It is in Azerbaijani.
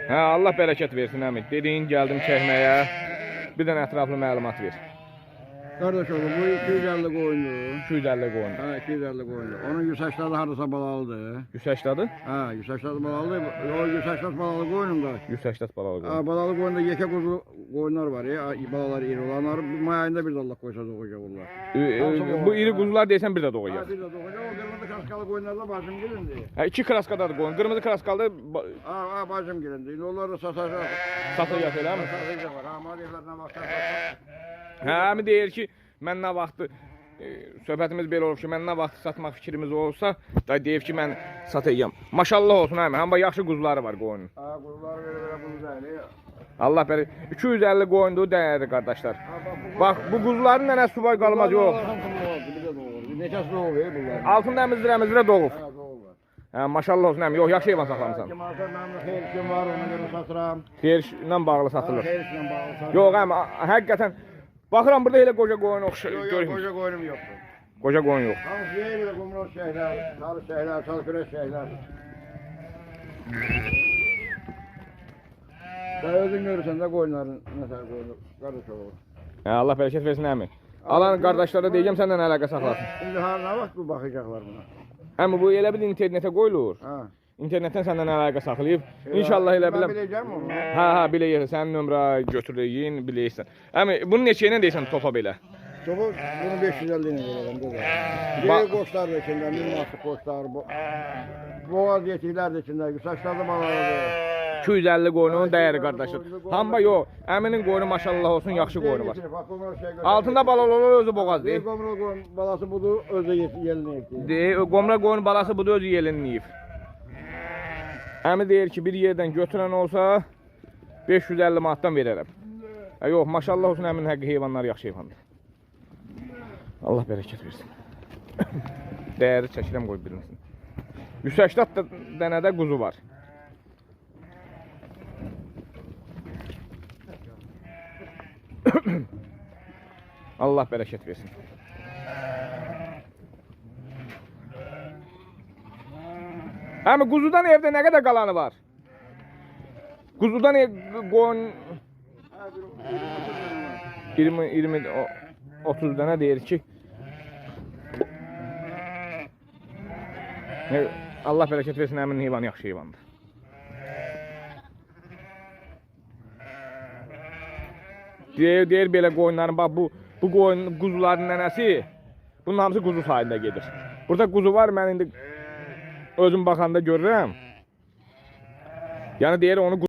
Hə, Allah bərəkət versin əmi. Dediyin gəldim çəkməyə. Bir dənə ətraflı məlumat ver. Qardaş oğlum, bu 250 qoyundur. 250 qoyun. Hə, 250 qoyundur. Onun 180'ı hardasa balalıdır. 180'dır? Hə, 180 balalıdır. O 180 balalı qoyunum da. 180 balalı qoyun. Ha, balalı qoyunda yekə quzu qoyunlar var ya. Balalar iri olanlar. May ayında bir də Allah qoysa doğacaq onlar. Bu iri quzular deyəsən bir də Ha, doğacaq. bir də doğacaq. O qırmızı kraskalı qoyunlarda bacım gelindi. Hə, 2 kraskadadır qoyun. Qırmızı kraskalı Ha, bacım gelindi. İndi onlar da satacaq. satacaq eləmi? Satacaq var. Ha, madiyələrlə vaxtlar. Hə, əmi deyir ki, mən nə vaxtı söhbətimiz belə olub ki, mən nə vaxt satmaq fikrimiz olsa, da deyib ki, mən satayım. Maşallah olsun əmi, həm yaxşı quzuları var qoyunun. Ha, quzular belə quzu deyil. Allah bəri 250 qoyundur dəyərli qardaşlar. Bax, bu quzuların nənə subay qalmaz yox. Neçəsi doğur bunlar? Altında əmizdirə doğub. Ha, doğurlar. Hə, maşallah olsun əmi, yox, yaxşı heyvan saxlamısan. Mənim xeyirkim var, ona görə satıram. Xeyirlə bağlı satılır. Xeyirlə bağlı satıram. Yox əmi, həqiqətən baxıram burada elə qoca qoyun görürəm. Qoca qoyunum yoxdur. Qoca qoyun yox. Hamısı yeyilir, qumral şəhlər, sarı şəhlər, çalkürək şəhlər. Sen özün görürsən də qoyunların nəsər qoyunu, qardaş olur. Hə, Allah bərəkət versin əmi. Alan qardaşlara deyəcəm səndən əlaqə saxlasın. İndi nə vaxt bu baxacaqlar buna? Əmi bu elə bil internetə qoyulur. Ha. İnternetdən səndən əlaqə saxlayıb. İnşallah elə biləm. Ben biləcəm onu. Hə, biləyir. Sənin nömrə götürəyin, biləyirsən. Əmi, bunu neçə ilə deyirsən topa belə? Topu bunu 550 ilə verirəm də. Deyir qoçlar da içində, minması qoçlar, boğaz yetiklər də içində, saçladı balalıdır. 250 qoyunun dəyəri qardaşım. Hamba yox. Əminin qoyunu maşallah olsun, yaxşı qoyunu var. Altında balalı olur, özü boğaz deyil. Qomra qoyun balası budur, özü yelinləyib. Deyir, qomra qoyun balası budur, özü yelinləyib. Əmi deyir ki, bir yerdən götürən olsa 550 manatdan verərəm. Yox, maşallah olsun, əminin həqiqi heyvanlar yaxşı heyvandır. Allah bərəkət versin. Dəyəri çəkirəm qoy bilinsin. 180 dənədə quzu var. Allah bərəkət versin. Əmi, quzudan evdə nə qədər qalanı var? Quzudan qoyun 20-30 dənə deyir ki, Allah bərəkət versin, əminin heyvanı yaxşı heyvandır. Deyir belə qoyunların, bax bu qoyun quzuların nənəsi, bunun hamısı quzu sahilində gedir. Burada quzu var, mən indi özüm baxanda görürəm. Yəni deyir onu